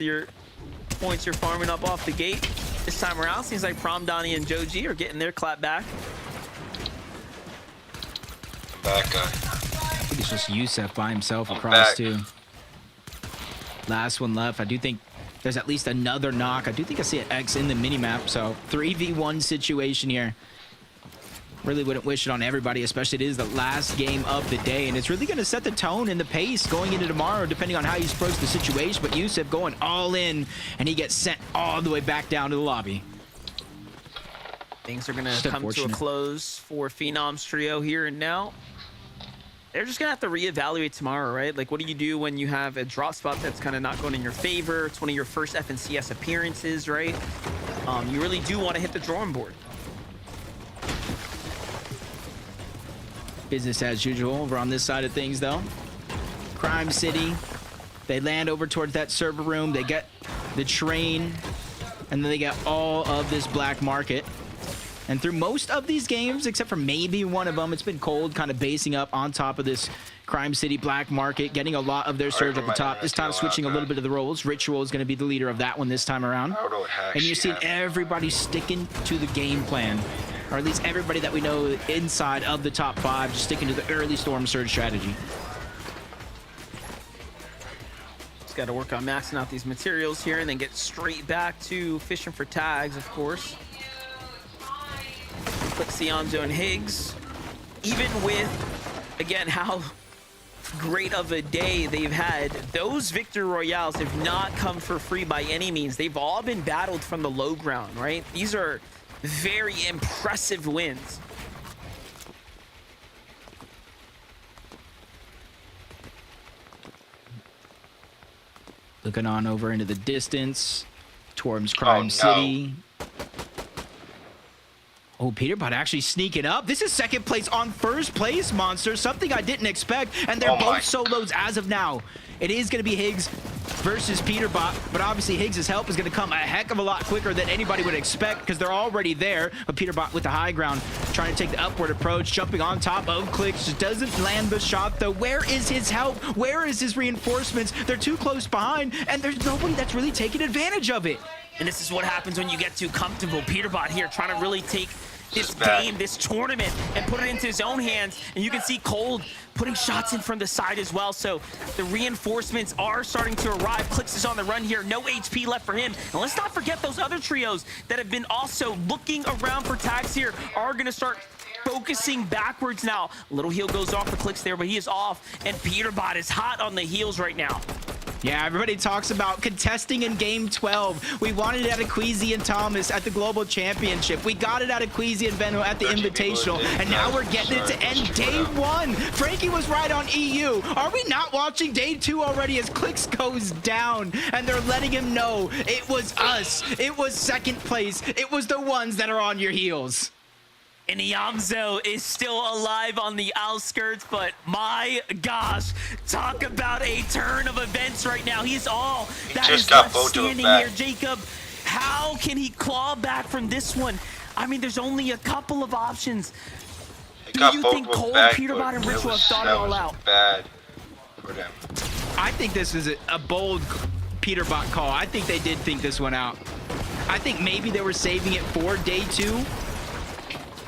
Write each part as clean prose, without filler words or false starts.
your points you're farming up off the gate. This time around, seems like Prom, Donnie, and Joji are getting their clap back. Back guy. I think it's just Yusef by himself I'm across back. too. Last one left. I do think there's at least another knock. I do think I see an X in the minimap. So 3v1 situation here. Really wouldn't wish it on everybody, especially it is the last game of the day. And it's really going to set the tone and the pace going into tomorrow, depending on how you approach the situation. But Yusef going all in, and he gets sent all the way back down to the lobby. Things are going to come to a close for Phenoms trio here and now. They're just going to have to reevaluate tomorrow, right? Like, what do you do when you have a drop spot that's kind of not going in your favor? It's one of your first FNCS appearances, right? You really do want to hit the drawing board. Business as usual over on this side of things, though. Crime City. They land over towards that server room. They get the train, and then they get all of this black market. And through most of these games, except for maybe one of them, it's been Cold kind of basing up on top of this Crime City black market, getting a lot of their surge at the top. This time switching a little bit of the roles. Ritual is going to be the leader of that one this time around. And you're seeing everybody sticking to the game plan. Or at least everybody that we know inside of the top 5 just sticking to the early Storm Surge strategy. Just got to work on maxing out these materials here and then get straight back to fishing for tags, of course. Quick Sionzo and Higgs. Even with, again, how great of a day they've had, those Victory Royales have not come for free by any means. They've all been battled from the low ground, right? These are very impressive wins. Looking on over into the distance towards Crime City. Oh, Peterbot actually sneaking up. This is second place on first place, Monster. Something I didn't expect. And they're both solos as of now. It is going to be Higgs versus Peterbot, but obviously Higgs' help is going to come a heck of a lot quicker than anybody would expect because they're already there. But Peterbot with the high ground, trying to take the upward approach, jumping on top of Clix, just doesn't land the shot though. Where is his help? Where is his reinforcements? They're too close behind, and there's nobody that's really taking advantage of it. And this is what happens when you get too comfortable. Peterbot here trying to really take this game, this tournament, and put it into his own hands. And you can see Cold putting shots in from the side as well. So the reinforcements are starting to arrive. Clix is on the run here. No HP left for him. And let's not forget those other trios that have been also looking around for tags here are going to start focusing backwards now. A little heal goes off for Clix there, but he is off. And Peterbot is hot on the heels right now. Yeah, everybody talks about contesting in Game 12. We wanted it out of Queasy and Thomas at the Global Championship. We got it out of Queasy and Venno at the Invitational. And now we're getting it to end day 1. Frankie was right on EU. Are we not watching day 2 already as Clix goes down? And they're letting him know it was us. It was second place. It was the ones that are on your heels. And Iamzo is still alive on the outskirts, but my gosh, talk about a turn of events right now. He's all that is left standing here. Jacob, how can he claw back from this one? I mean, there's only a couple of options. Do you think Cole, Peterbot, and Ritual have thought it all out? Bad for them. I think this is a bold Peterbot call. I think they did think this one out. I think maybe they were saving it for day 2.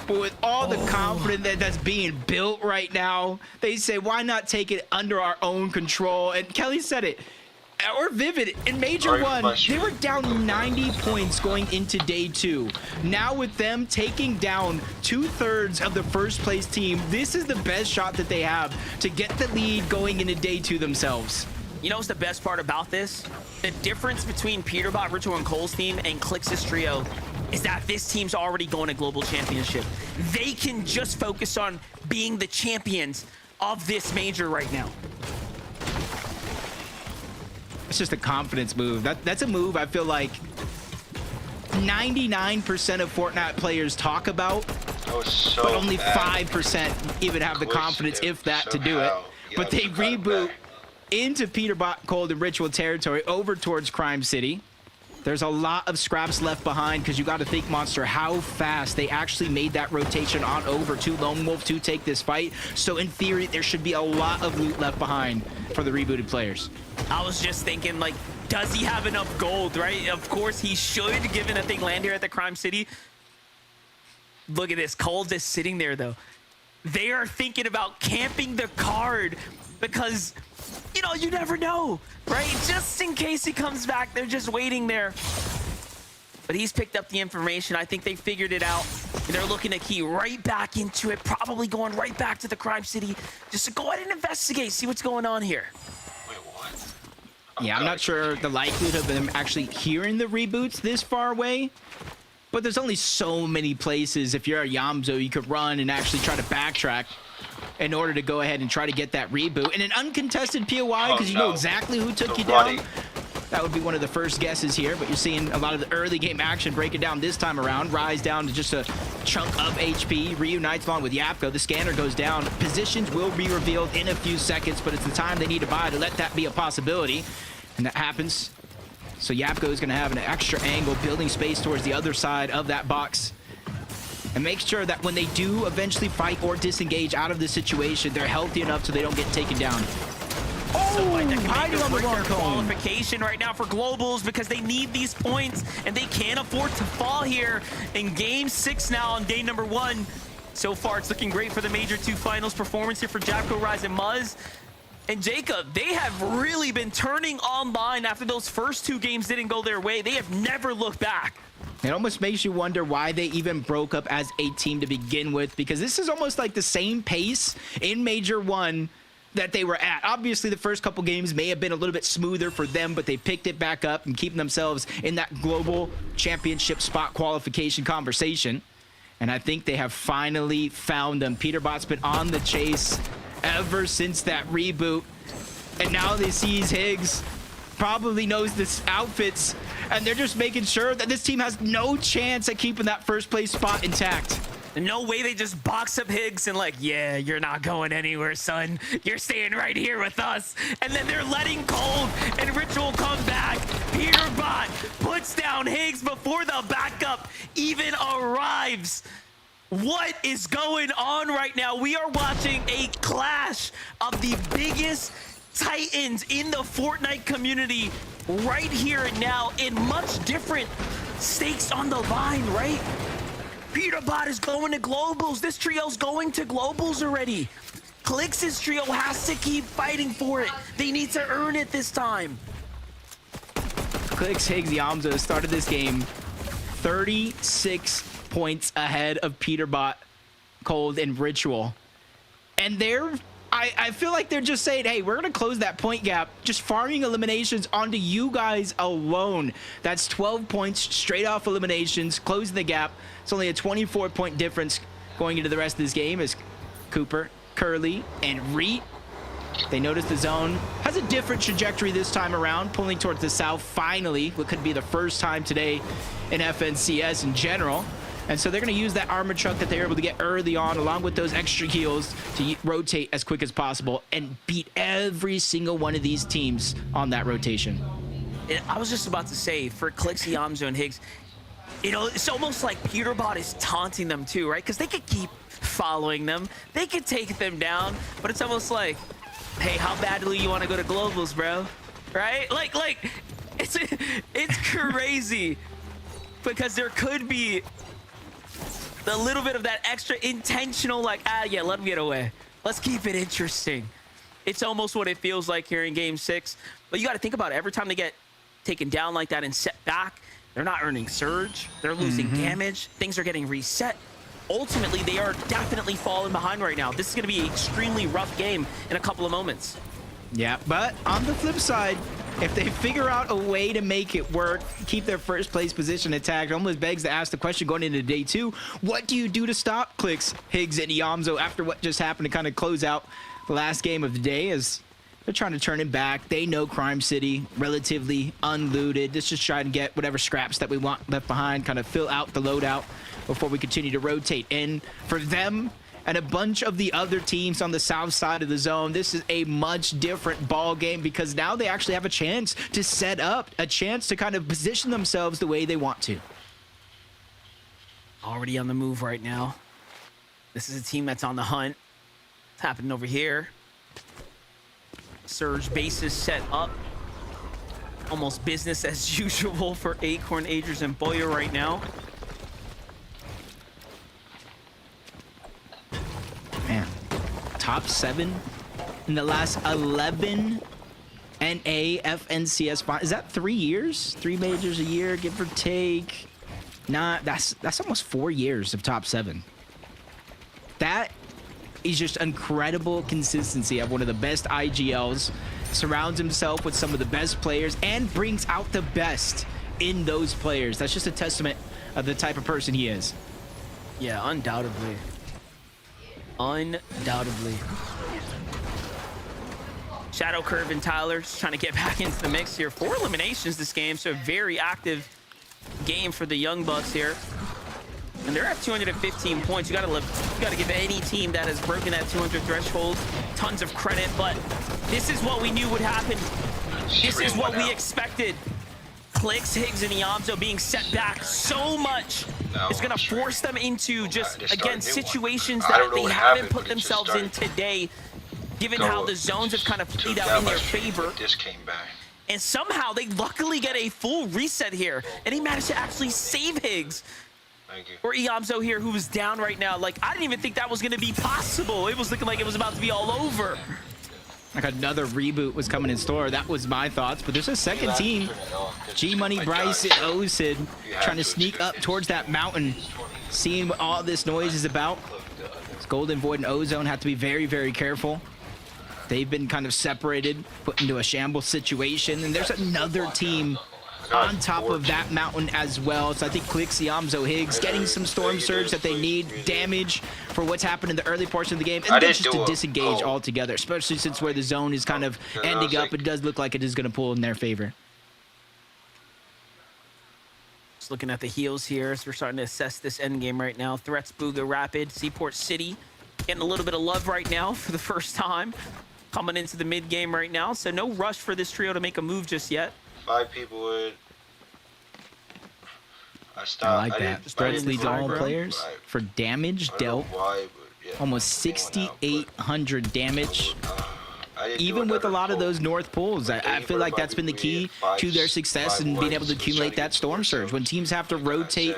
But with all the confidence that's being built right now, they say, why not take it under our own control? And Kelly said it, or Vivid, in Major 1, they were down 90 points going into day 2. Now with them taking down 2/3 of the first place team, this is the best shot that they have to get the lead going into day 2 themselves. You know what's the best part about this? The difference between Peterbot, Ritual, and Cole's team and Clix's trio is that this team's already going to Global Championship. They can just focus on being the champions of this major right now. It's just a confidence move. That's a move I feel like 99% of Fortnite players talk about, but only 5% even have the confidence, if that, to do it. But they reboot into Peterbot, Cold, and Ritual territory over towards Crime City. There's a lot of scraps left behind because you got to think, Monster, how fast they actually made that rotation on over to Lone Wolf to take this fight. So in theory, there should be a lot of loot left behind for the rebooted players. I was just thinking, like, does he have enough gold, right? Of course he should, given that they land here at the Crime City. Look at this. Cold just sitting there, though. They are thinking about camping the card because, you know, you never know, right? Just in case he comes back, they're just waiting there. But he's picked up the information. I think they figured it out. And they're looking to key right back into it, probably going right back to the Crime City just to go ahead and investigate, see what's going on here. Wait, what? Yeah, I'm not sure the likelihood of them actually hearing the reboots this far away. But there's only so many places, if you're a Yamzo, you could run and actually try to backtrack in order to go ahead and try to get that reboot. And an uncontested POI, because you know exactly who took you down. That would be one of the first guesses here, but you're seeing a lot of the early game action break it down this time around. Rise down to just a chunk of HP, reunites along with Yapko. The scanner goes down. Positions will be revealed in a few seconds, but it's the time they need to buy to let that be a possibility. And that happens. So Yapko is going to have an extra angle, building space towards the other side of that box. And make sure that when they do eventually fight or disengage out of this situation, they're healthy enough so they don't get taken down. Hiding on the wrong qualification right now for Globals because they need these points and they can't afford to fall here in game 6 now on day number 1. So far, it's looking great for the Major 2 finals performance here for Japco, Rise, and Muzz. And Jacob, they have really been turning online after those first 2 games didn't go their way. They have never looked back. It almost makes you wonder why they even broke up as a team to begin with, because this is almost like the same pace in Major 1 that they were at. Obviously, the first couple games may have been a little bit smoother for them, but they picked it back up and keeping themselves in that global championship spot qualification conversation. And I think they have finally found them. Peterbot's been on the chase ever since that reboot. And now they sees Higgs, probably knows this outfits, and they're just making sure that this team has no chance at keeping that first place spot intact. No way they just box up Higgs and like, yeah, you're not going anywhere, son. You're staying right here with us. And then they're letting Cold and Ritual come back. Peterbot puts down Higgs before the backup even arrives. What is going on right now? We are watching a clash of the biggest titans in the Fortnite community right here and now in much different stakes on the line, right? Peterbot is going to Globals. This trio's going to Globals already. Clix' trio has to keep fighting for it. They need to earn it this time. Clix, Higgs, Yamzo started this game 36 points ahead of Peterbot, Cold, and Ritual. And I feel like they're just saying, hey, we're going to close that point gap, just farming eliminations onto you guys alone. That's 12 points straight off eliminations, closing the gap. It's only a 24-point difference going into the rest of this game as Cooper, Curly, and Reet, they notice the zone has a different trajectory this time around, pulling towards the south finally, what could be the first time today in FNCS in general. And so they're going to use that armor truck that they're able to get early on, along with those extra heals, to rotate as quick as possible and beat every single one of these teams on that rotation. I was just about to say, for Clix, Yamzo, and Higgs, you know, it's almost like Peterbot is taunting them too, right? Because they could keep following them. They could take them down, but it's almost like, hey, how badly you want to go to Globals, bro? Right? Like, it's crazy. Because there could be a little bit of that extra intentional, like, yeah, let them get away. Let's keep it interesting. It's almost what it feels like here in Game 6. But you got to think about it. Every time they get taken down like that and set back, they're not earning surge. They're losing damage. Things are getting reset. Ultimately, they are definitely falling behind right now. This is going to be an extremely rough game in a couple of moments. Yeah, but on the flip side, if they figure out a way to make it work, keep their first place position intact, almost begs to ask the question going into day 2, what do you do to stop Clix, Higgs, and Yamzo after what just happened to kind of close out the last game of the day, as they're trying to turn it back. They know Crime City, relatively unlooted. Let's just try and get whatever scraps that we want left behind, kind of fill out the loadout before we continue to rotate in. For them and a bunch of the other teams on the south side of the zone, this is a much different ball game, because now they actually have a chance to set up, a chance to kind of position themselves the way they want to. Already on the move right now. This is a team that's on the hunt. It's happening over here. Surge bases set up. almost business as usual for Acorn, Agers, and Boyer right now. Man, top 7 in the last 11 NA, FNCS. Is that 3 years? 3 majors a year, give or take. Nah, that's almost 4 years of top 7. That is just incredible consistency of one of the best IGLs. Surrounds himself with some of the best players and brings out the best in those players. That's just a testament of the type of person he is. Yeah, undoubtedly. Undoubtedly. Shadow Curve and Tyler just trying to get back into the mix here. 4 eliminations this game, so a very active game for the Young Bucks here. And they're at 215 points. You gotta give any team that has broken that 200 threshold tons of credit, but this is what we knew would happen. This is what we expected. Clix, Higgs, and Iamzo being set back so much is gonna force them into just, again, situations that they haven't put themselves in today, given how the zones have kind of played out in their favor. And somehow they luckily get a full reset here, and he managed to actually save Higgs. Or Iamzo here, who was down right now. Like, I didn't even think that was going to be possible. It was looking like it was about to be all over. Like another reboot was coming in store. That was my thoughts. But there's a second team. G-Money, Bryce, and Osid trying to sneak up towards that mountain. Seeing what all this noise is about. Golden Void and Ozone have to be very, very careful. They've been kind of separated, put into a shambles situation. And there's another team on top of that mountain as well. So I think Clix, Iamzo, Higgs getting some Storm Surge that they need, damage for what's happened in the early portion of the game, and then just to disengage altogether, especially since where the zone is kind of ending up. It does look like it is going to pull in their favor. Just looking at the heals here as we're starting to assess this end game right now. Threats, Booga, Rapid, Seaport City getting a little bit of love right now for the first time coming into the mid game right now. So no rush for this trio to make a move just yet. 5 people would. I like that. Threats leads all players for damage dealt. Almost 6,800 damage. Even with a lot of those north pulls, I feel like that's been the key to their success in being able to accumulate that Storm Surge. When teams have to rotate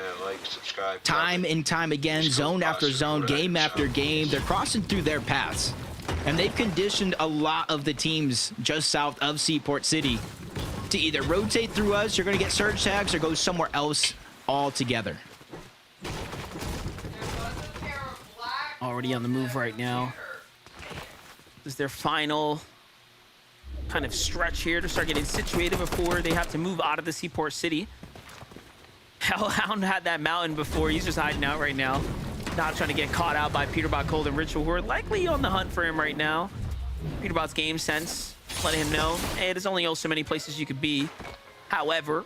time and time again, zone after zone, game after game, they're crossing through their paths. And they've conditioned a lot of the teams just south of Seaport City to either rotate through us, you're going to get surge tags, or go somewhere else altogether. Already on the move right now. This is their final kind of stretch here to start getting situated before they have to move out of the Seaport City. Hellhound had that mountain before. He's just hiding out right now. Not trying to get caught out by Peterbot, Cold, and Ritual, who are likely on the hunt for him right now. Peterbot's game sense letting him know, hey, there's only so many places you could be. However,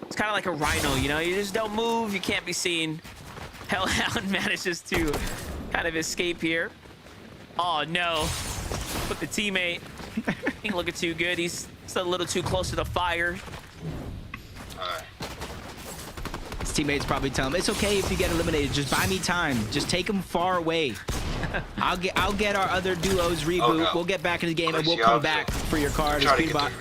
it's kind of like a rhino, you know? You just don't move, you can't be seen. Hellhound manages to kind of escape here. Oh, no. But the teammate ain't looking too good. He's a little too close to the fire. His teammates probably tell him, it's okay if you get eliminated. Just buy me time. Just take him far away. I'll get our other duos reboot. Oh, no. We'll get back in the game, and we'll come back for your card. As Peterbot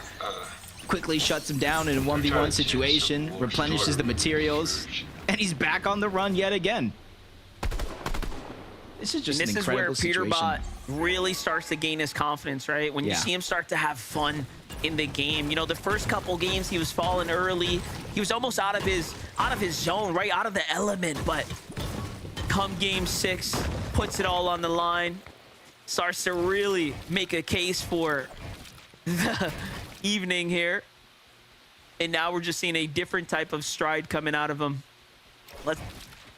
quickly shuts him down in a 1v1 situation, replenishes the materials, and he's back on the run yet again. This is just an incredible situation. This is where Peterbot really starts to gain his confidence, right? When you see him start to have fun in the game. You know, the first couple games he was falling early. He was almost out of his zone, right? Out of the element, but come game 6, puts it all on the line, starts to really make a case for the evening here. And now we're just seeing a different type of stride coming out of him. I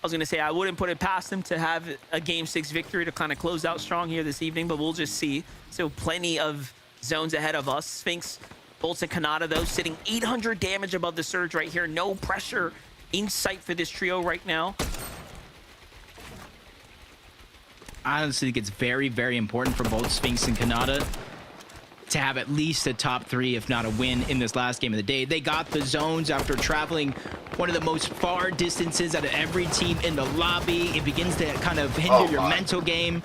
was going to say, I wouldn't put it past him to have a game 6 victory to kind of close out strong here this evening, but we'll just see. So plenty of zones ahead of us. Sphinx, Bolts, and Kanata, though, sitting 800 damage above the surge right here. No pressure in sight for this trio right now. I honestly think it's very, very important for both Sphinx and Kanata to have at least a top 3, if not a win, in this last game of the day. They got the zones after traveling one of the most far distances out of every team in the lobby. It begins to kind of hinder your mental game.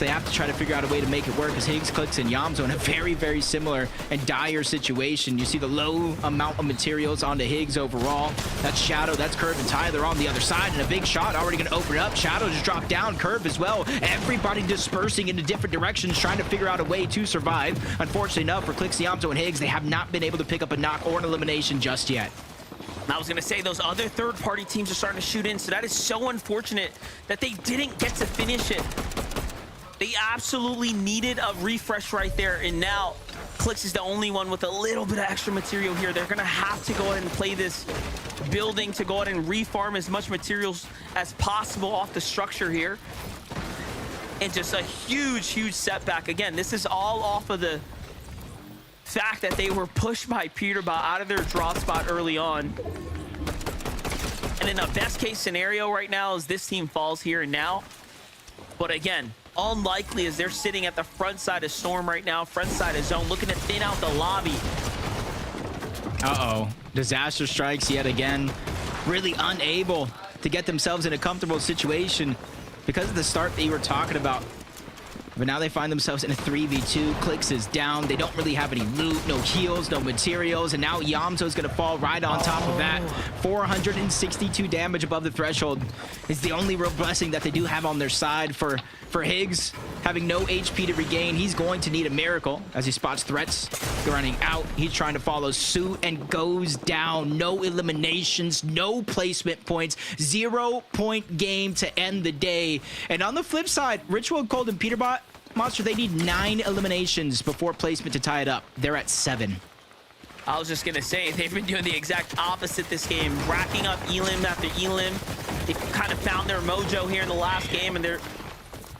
They have to try to figure out a way to make it work, as Higgs, Clix, and Yamzo in a very, very similar and dire situation. You see the low amount of materials onto Higgs overall. That's Shadow, that's Curve, and Tyler on the other side, and a big shot already going to open it up. Shadow just dropped down, Curve as well. Everybody dispersing into different directions, trying to figure out a way to survive. Unfortunately enough for Clix, Yamzo, and Higgs, they have not been able to pick up a knock or an elimination just yet. I was going to say, those other third-party teams are starting to shoot in, so that is so unfortunate that they didn't get to finish it. They absolutely needed a refresh right there, and now Clix is the only one with a little bit of extra material here. They're going to have to go ahead and play this building to go ahead and refarm as much materials as possible off the structure here. And just a huge, huge setback. Again, this is all off of the fact that they were pushed by Peterbot out of their drop spot early on. And in a best case scenario right now is this team falls here and now. But again, unlikely as they're sitting at the front side of Storm right now, front side of Zone, looking to thin out the lobby. Uh-oh. Disaster strikes yet again. Really unable to get themselves in a comfortable situation because of the start that you were talking about. But now they find themselves in a 3v2. Clix is down. They don't really have any loot, no heals, no materials. And now Yamzo is going to fall right on top of that. 462 damage above the threshold is the only real blessing that they do have on their side. For Higgs, having no HP to regain, he's going to need a miracle as he spots threats running out. He's trying to follow suit and goes down. No eliminations, no placement points, 0-point game to end the day. And on the flip side, Ritual, Cold, and Peterbot, Monster, they need 9 eliminations before placement to tie it up. They're at 7. I was just going to say, they've been doing the exact opposite this game, racking up elim after elim. They kind of found their mojo here in the last game, and they're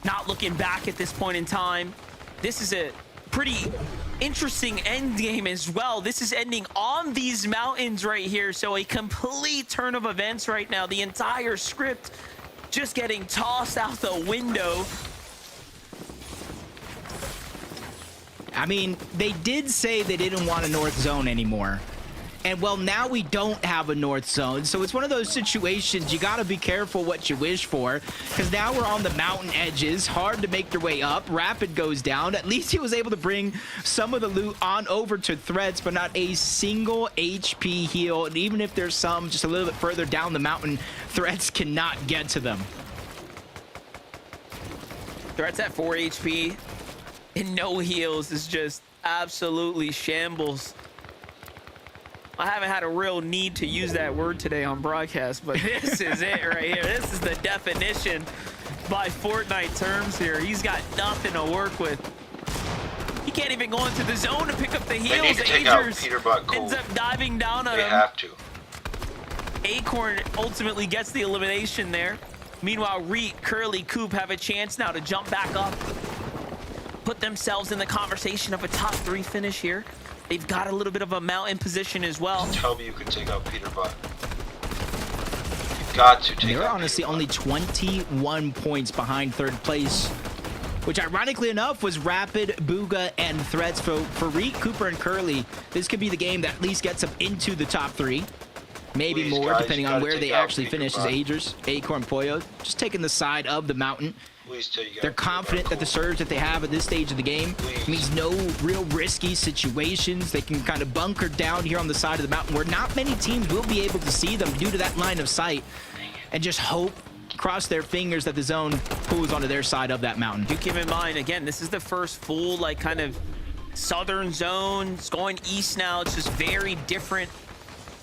not looking back at this point in time. This is a pretty interesting end game as well. This is ending on these mountains right here, so a complete turn of events right now. The entire script just getting tossed out the window. I mean, they did say they didn't want a North Zone anymore. And, well, now we don't have a North Zone. So it's one of those situations you got to be careful what you wish for. Because now we're on the mountain edges. Hard to make your way up. Rapid goes down. At least he was able to bring some of the loot on over to Threads, but not a single HP heal. And even if there's some just a little bit further down the mountain, Threads cannot get to them. Threads at 4 HP. And no heals is just absolutely shambles. I haven't had a real need to use that word today on broadcast, but this is it right here. This is the definition by Fortnite terms here. He's got nothing to work with. He can't even go into the zone to pick up the heals. They need to take out Peterbot Cold. Ends up diving down on him. They have to. Acorn ultimately gets the elimination there. Meanwhile, Reet, Curly, Coop have a chance now to jump back up, put themselves in the conversation of a top 3 finish here. They've got a little bit of a mountain position as well. Tell me you can take out Peterbot. You've got to take They're out honestly Peterbot. only 21 points behind third place, which ironically enough was Rapid, Bugha, and Threads. For Reet, Cooper, and Curly, this could be the game that at least gets them into the top 3. Maybe Please, more, guys, depending you on gotta where take they out actually finish as Peterbot. Agers, Acorn, Poyo, just taking the side of the mountain. Please tell you guys They're confident that the surge that they have at this stage of the game means no real risky situations. They can kind of bunker down here on the side of the mountain where not many teams will be able to see them due to that line of sight, and just hope, cross their fingers that the zone pulls onto their side of that mountain. Do keep in mind, again, this is the first full, like, kind of southern zone. It's going east now. It's just very different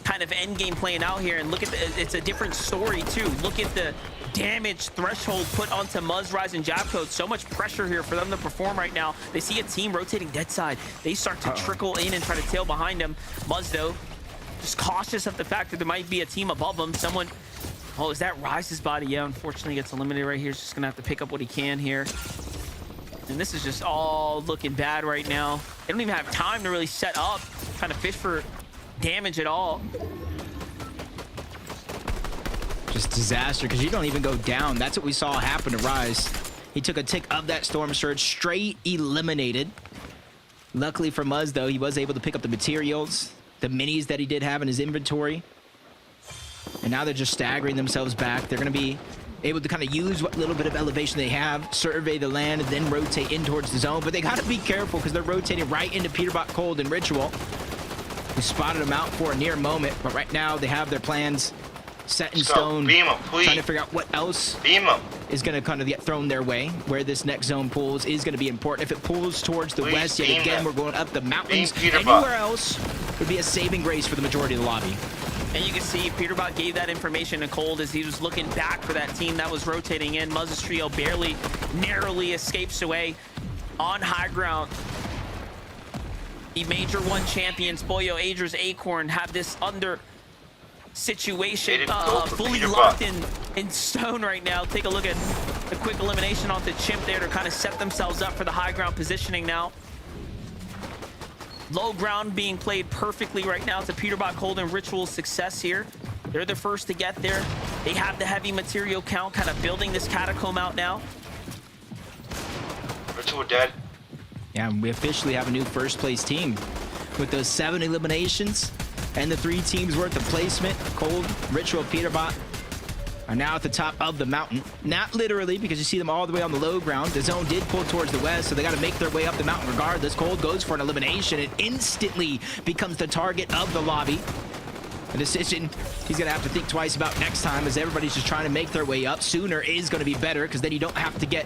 kind of end game playing out here. And look at it's a different story too. Look at the damage threshold put onto Muzzrise and Jabcode. So much pressure here for them to perform right now. They see a team rotating dead side. They start to trickle in and try to tail behind them. Muzz, though, just cautious of the fact that there might be a team above them. Someone, oh, is that Rise's body? Yeah, unfortunately gets eliminated right here. He's just gonna have to pick up what he can here. And this is just all looking bad right now. They don't even have time to really set up, trying to fish for damage at all. Just disaster, because you don't even go down. That's what we saw happen to Rise. He took a tick of that Storm Surge, straight eliminated. Luckily for Muzz, though, he was able to pick up the materials, the minis that he did have in his inventory. And now they're just staggering themselves back. They're going to be able to kind of use what little bit of elevation they have, survey the land, and then rotate in towards the zone. But they got to be careful because they're rotating right into Peterbot, Cold, and Ritual. We spotted them out for a near moment, but right now they have their plans set in stone. Beam them, please. Trying to figure out what else Beam them. is going to kind of get thrown their way. Where this next zone pulls is going to be important. If it pulls towards the Please west, yet beam again, them. we're going up the mountains. Beam Peterbot. Anywhere else would be a saving grace for the majority of the lobby. And you can see Peterbot gave that information to Cold as he was looking back for that team that was rotating in. Muz's trio barely, narrowly escapes away on high ground. The Major 1 champions, Boyo, Adriz, Acorn, have this under situation fully locked in stone right now. Take a look at the quick elimination off the Chimp there to kind of set themselves up for the high ground positioning now. Low ground being played perfectly right now to Peterbot, Cold, and Ritual's success here. They're the first to get there. They have the heavy material count, kind of building this catacomb out now. Ritual dead. Yeah, we officially have a new first place team with those 7 eliminations and the 3 teams worth of placement. Cold, Ritual, Peterbot are now at the top of the mountain. Not literally, because you see them all the way on the low ground. The zone did pull towards the west, so they got to make their way up the mountain regardless. Cold goes for an elimination and instantly becomes the target of the lobby. A decision he's going to have to think twice about next time, as everybody's just trying to make their way up. Sooner is going to be better, because then you don't have to get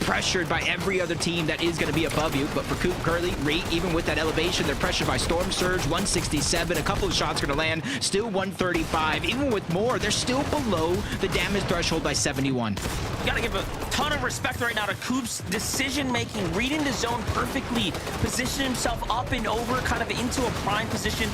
pressured by every other team that is going to be above you. But for Coop, Curly, Reet, even with that elevation, they're pressured by Storm Surge, 167. A couple of shots going to land, still 135. Even with more, they're still below the damage threshold by 71. You gotta give a ton of respect right now to Coop's decision-making, reading the zone perfectly, positioning himself up and over, kind of into a prime position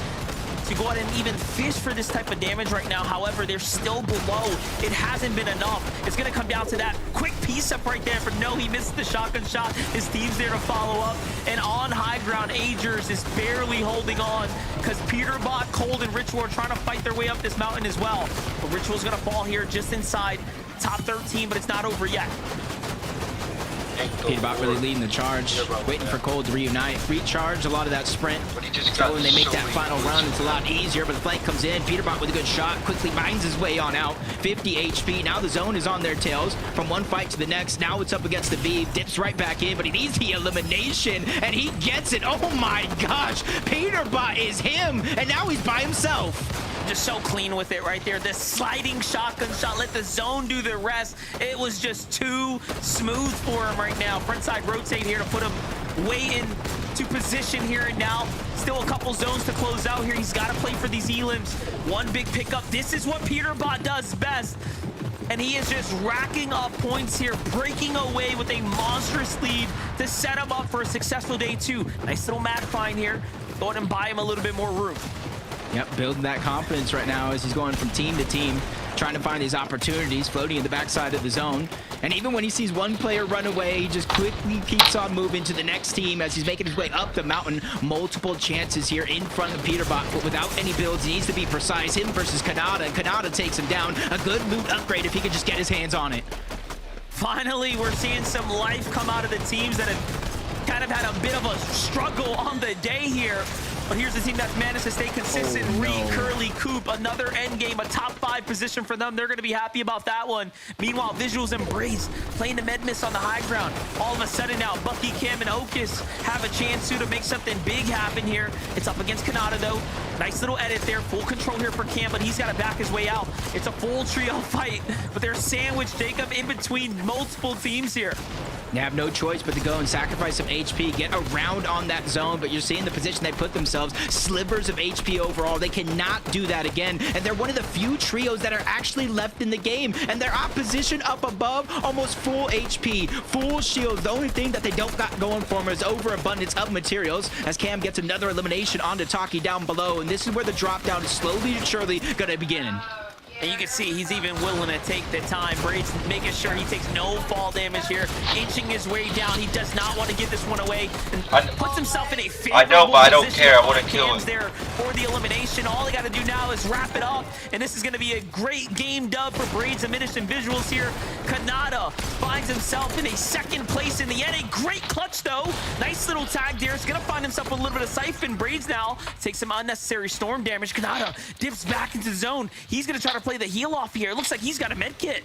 to go out and even fish for this type of damage right now. However, they're still below. It hasn't been enough. It's gonna come down to that quick piece up right there. For no, he missed the shotgun shot. His team's there to follow up. And on high ground, Agers is barely holding on because Peterbot, Cold, and Ritual are trying to fight their way up this mountain as well. But Ritual's gonna fall here just inside top 13, but it's not over yet. Peterbot really leading the charge, waiting for Cold to reunite, recharge a lot of that sprint. So when they make that final run, it's a lot easier, but the flank comes in. Peterbot with a good shot, quickly mines his way on out. 50 HP, now the zone is on their tails from one fight to the next. Now it's up against the V, dips right back in, but he needs the elimination, and he gets it. Oh my gosh, Peterbot is him, and now he's by himself. Just so clean with it right there. The sliding shotgun shot, let the zone do the rest. It was just too smooth for him right now. Frontside rotate here to put him way in to position here and now. Still a couple zones to close out here. He's got to play for these elims. One big pickup. This is what Peterbot does best. And he is just racking up points here, breaking away with a monstrous lead to set him up for a successful day 2. Nice little mad find here. Go ahead and buy him a little bit more room. Yep, building that confidence right now as he's going from team to team, trying to find these opportunities, floating in the backside of the zone. And even when he sees one player run away, he just quickly keeps on moving to the next team as he's making his way up the mountain. Multiple chances here in front of Peterbot, but without any builds. He needs to be precise. Him versus Kanata, and Kanata takes him down. A good loot upgrade if he could just get his hands on it. Finally, we're seeing some life come out of the teams that have kind of had a bit of a struggle on the day here. But here's the team that's managed to stay consistent. Oh, no. Reed, Curly, Coop, another end game, a top 5 position for them. They're going to be happy about that one. Meanwhile, Visuals and Braze playing the med miss on the high ground. All of a sudden now, Bucky, Cam, and Okus have a chance to make something big happen here. It's up against Kanata, though. Nice little edit there. Full control here for Cam, but he's got to back his way out. It's a full trio fight, but they're sandwiched, Jacob, in between multiple teams here. They have no choice but to go and sacrifice some HP, get around on that zone, but you're seeing the position they put themselves. Slivers of HP overall. They cannot do that again, and they're one of the few trios that are actually left in the game, and their opposition up above, almost full HP, full shields. The only thing that they don't got going for them is overabundance of materials, as Cam gets another elimination onto Taki down below, and this is where the drop down is slowly but surely gonna begin. And you can see he's even willing to take the time. Braid's making sure he takes no fall damage here, inching his way down. He does not want to give this one away, and puts himself in a favorable I know, but I don't position. care. I want to kill Cam's him. there for the elimination. All they got to do now is wrap it up, and this is going to be a great game dub for Braid's Diminished and Visuals here. Kanata finds himself in a 2nd place in the end. A great clutch, though. Nice little tag there. He's going to find himself a little bit of siphon. Braid's now takes some unnecessary storm damage. Kanata dips back into zone. He's going to try to play the heal off here. It looks like he's got a med kit.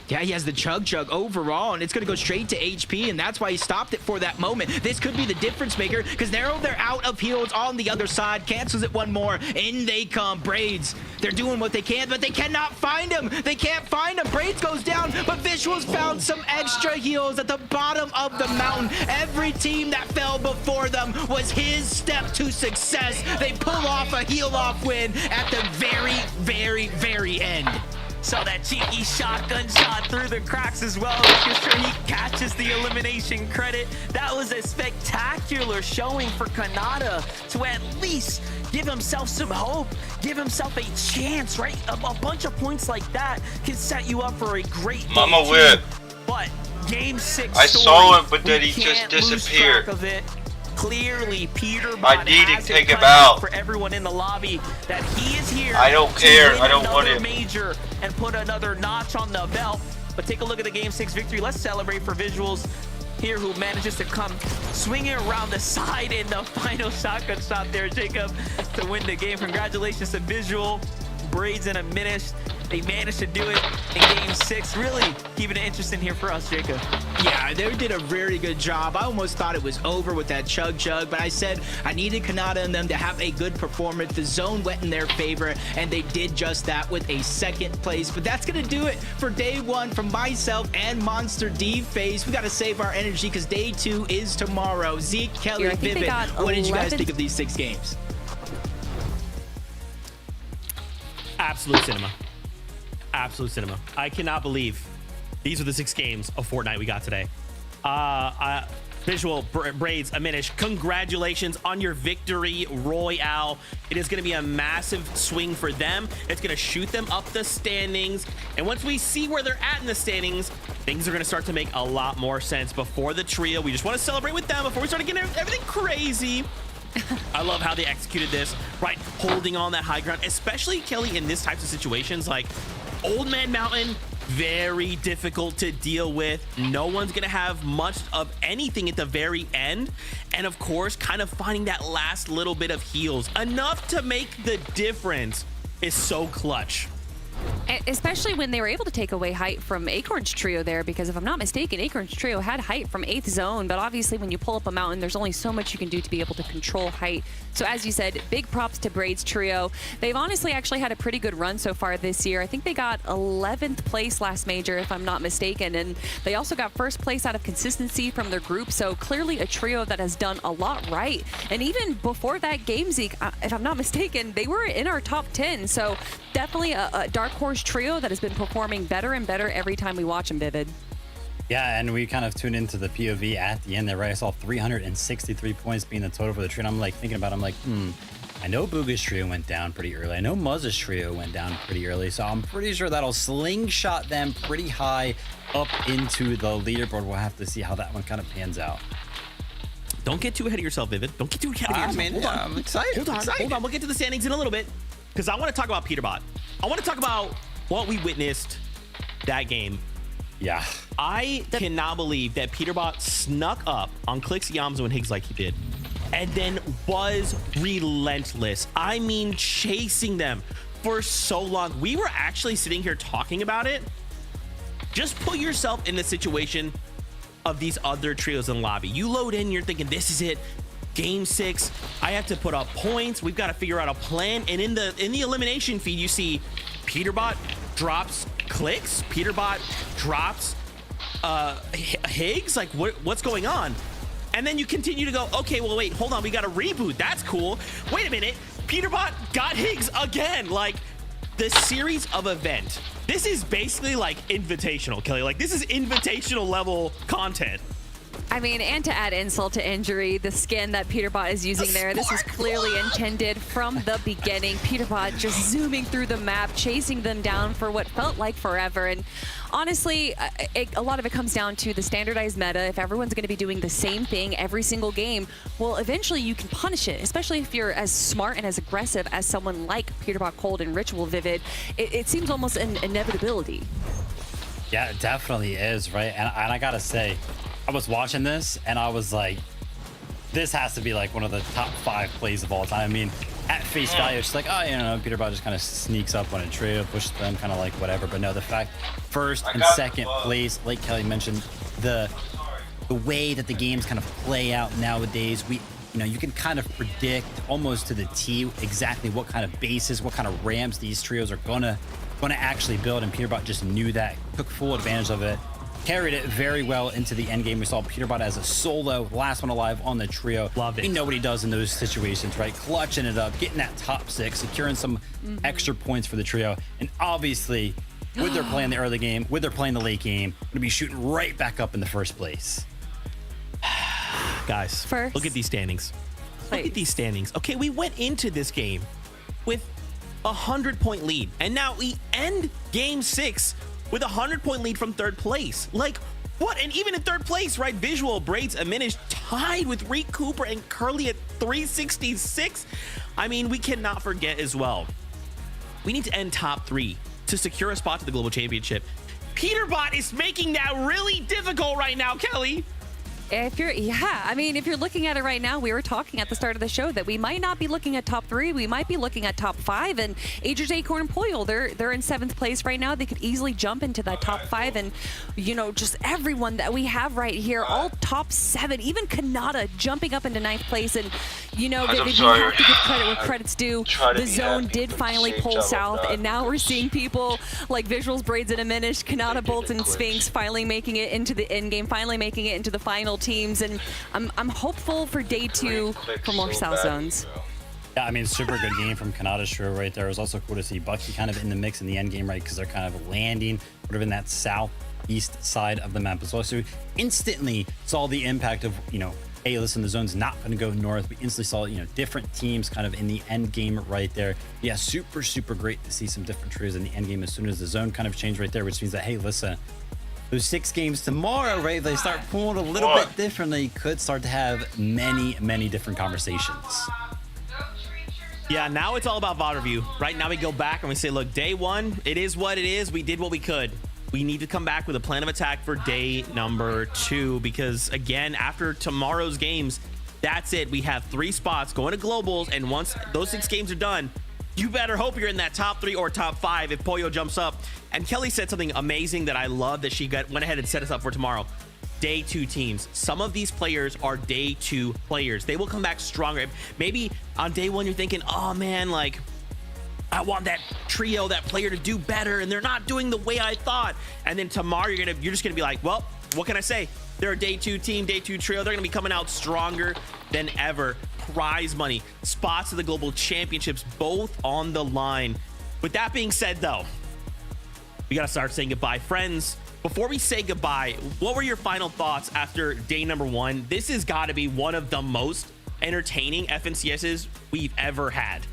Yeah, he has the Chug Jug overall, and it's going to go straight to HP, and that's why he stopped it for that moment. This could be the difference maker, because now they're out of heals on the other side. Cancels it one more. In they come. Braids. They're doing what they can, but they cannot find him. They can't find him. Braids goes down, but Visuals found some extra heals at the bottom of the mountain. Every team that fell before them was his step to success. They pull off a heal-off win at the very, very, very end. So that cheeky shotgun shot through the cracks as well, making sure he catches the elimination credit. That was a spectacular showing for Kanata to at least give himself some hope, give himself a chance, right? A bunch of points like that can set you up for a great Mama game whip. But game 6 I story, saw him, but then we he just can't lose disappeared. track of it. Clearly, Peter I need to has take it him cut out out. for everyone in the lobby that he is here. I don't to care. win I don't want another him. major and put another notch on the belt. But take a look at the Game 6 victory. Let's celebrate for Visuals here, who manages to come swinging around the side in the final shotgun shot there, Jacob, to win the game. Congratulations to Visual, Braids, and Aminish. They managed to do it in Game 6. Really keeping it interesting here for us, Jacob. Yeah, they did a very good job. I almost thought it was over with that Chug Jug, but I said I needed Kanata and them to have a good performance. The zone went in their favor, and they did just that with a second place. But that's going to do it for day 1 from myself and Monster D Face. We got to save our energy because day 2 is tomorrow. Zeke, Kelly, Here, I think they Vivid, got what did you guys 11 think of these 6 games? Absolute cinema. Absolute cinema. I cannot believe these are the 6 games of Fortnite we got today. Visual, Braids, Aminish, congratulations on your victory royale. It is going to be a massive swing for them. It's going to shoot them up the standings. And once we see where they're at in the standings, things are going to start to make a lot more sense. Before the trio, we just want to celebrate with them before we start getting everything crazy. I love how they executed this, right? Holding on that high ground, especially Kelly in this types of situations. Like Old Man Mountain, very difficult to deal with. No one's gonna have much of anything at the very end. And of course, kind of finding that last little bit of heals, enough to make the difference, is so clutch. Especially when they were able to take away height from Acorn's trio there, because if I'm not mistaken, Acorn's trio had height from 8th zone, but obviously when you pull up a mountain, there's only so much you can do to be able to control height. So as you said, big props to Braids trio. They've honestly actually had a pretty good run so far this year. I think they got 11th place last major, if I'm not mistaken, and they also got 1st place out of consistency from their group, so clearly a trio that has done a lot right. And even before that game, Zeke, if I'm not mistaken, they were in our top 10, so definitely a dark horse trio that has been performing better and better every time we watch them, Vivid. Yeah, and we kind of tuned into the POV at the end there, right? I saw 363 points being the total for the trio. And I'm like thinking about it, I'm like, I know Booga's trio went down pretty early. I know Muzz's trio went down pretty early. So I'm pretty sure that'll slingshot them pretty high up into the leaderboard. We'll have to see how that one kind of pans out. Don't get too ahead of yourself, Vivid. Don't get too ahead of yourself. Man, Hold on. I'm excited. Hold on. We'll get to the standings in a little bit, because I want to talk about Peterbot. I want to talk about what we witnessed that game. Yeah. I cannot believe that Peterbot snuck up on Clix, Yamzu, and Higgs like he did, and then was relentless. I mean, chasing them for so long. We were actually sitting here talking about it. Just put yourself in the situation of these other trios in the lobby. You load in, you're thinking, this is it. Game 6, I have to put up points. We've got to figure out a plan. And in the elimination feed, you see Peterbot drops Clix. Peterbot drops Higgs. Like, what's going on? And then you continue to go, okay, well, wait, hold on. We got a reboot. That's cool. Wait a minute. Peterbot got Higgs again. Like, the series of event. This is basically like invitational, Kelly. Like, this is invitational level content. I mean, and to add insult to injury, the skin that Peterbot is using there, this is clearly intended from the beginning. Peterbot just zooming through the map, chasing them down for what felt like forever. And honestly, a lot of it comes down to the standardized meta. If everyone's going to be doing the same thing every single game, well, eventually you can punish it, especially if you're as smart and as aggressive as someone like Peterbot Cold and Ritual Vivid. It seems almost an inevitability. Yeah, it definitely is, right? And I gotta say, I was watching this and I was like, this has to be like one of the top 5 plays of all time. I mean, at face value, it's like, oh, you know, Peterbot just kind of sneaks up on a trio, pushes them, kind of like whatever. But no, the fact, first and second place, like Kelly mentioned, the way that the games kind of play out nowadays, you can kind of predict almost to the T exactly what kind of bases, what kind of ramps these trios are gonna actually build, and Peterbot just knew that, took full advantage of it, carried it very well into the end game. We saw Peterbot as a solo, last one alive on the trio. Loved it. We know what he does in those situations, right? Clutching it up, getting that top 6, securing some extra points for the trio, and obviously, with their play in the early game, with their play in the late game, gonna be shooting right back up in the first place. Guys, First look at these standings. Look at these standings. Okay, we went into this game with a 100-point lead, and now we end game 6 with a 100-point lead from third place. Like, what? And even in third place, right? Visual, Braids, Aminish tied with Reek Cooper and Curly at 366. I mean, we cannot forget as well, we need to end top 3 to secure a spot to the Global Championship. Peterbot is making that really difficult right now, Kelly. If you're looking at it right now, we were talking at the start of the show that we might not be looking at top 3, we might be looking at top 5, and Agers, Acorn, and Poyle, they're in 7th place right now. They could easily jump into that top 5, and just everyone that we have right here, all top 7, even Kanata jumping up into 9th place, and we have to give credit where credit's due. The zone did finally pull south, and now we're seeing people like Visuals, Braids, and Aminish, Kanata, Bolt, and Sphinx finally making it into the end game, finally making it into the final teams, and I'm hopeful for day 2 for more south zones. Yeah, I mean, super good game from Kanata's trio right there. It was also cool to see Bucky kind of in the mix in the end game, right? Because they're kind of landing sort of in that southeast side of the map as well. So instantly saw the impact of, hey, listen, the zone's not going to go north. We instantly saw, different teams kind of in the end game right there. Yeah, super, super great to see some different trios in the end game as soon as the zone kind of changed right there, which means that, hey, listen, those 6 games tomorrow, right? They start pulling a little bit differently. Could start to have many, many different conversations. Yeah, now it's all about VOD review. Right now we go back and we say, look, day 1, it is what it is. We did what we could. We need to come back with a plan of attack for day number 2, because again, after tomorrow's games, that's it. We have 3 spots going to globals, and once those 6 games are done, you better hope you're in that top 3 or top 5 if Poyo jumps up. And Kelly said something amazing that I love that she went ahead and set us up for tomorrow. Day 2 teams. Some of these players are day 2 players. They will come back stronger. Maybe on day 1 you're thinking, oh man, like I want that trio, that player to do better, and they're not doing the way I thought. And then tomorrow you're just gonna be like, well, what can I say? They're a day 2 team, day 2 trio. They're gonna be coming out stronger than ever. Prize money, spots to the Global Championships, both on the line. With that being said, though, we gotta start saying goodbye. Friends, before we say goodbye, what were your final thoughts after day number 1? This has got to be one of the most entertaining FNCSs we've ever had.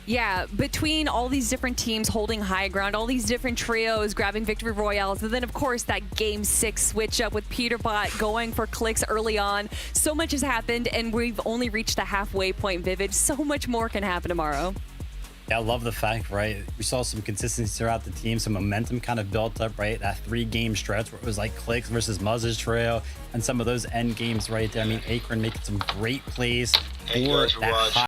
Yeah, between all these different teams holding high ground, all these different trios grabbing victory royales, and then of course that game 6 switch up with Peterbot going for clicks early on. So much has happened, and we've only reached the halfway point, Vivid. So much more can happen tomorrow. Yeah, I love the fact, right? We saw some consistency throughout the team, some momentum kind of built up, right? That 3-game stretch where it was like Clicks versus Muzz's trio, and some of those end games right there. I mean, Acorn making some great plays for that high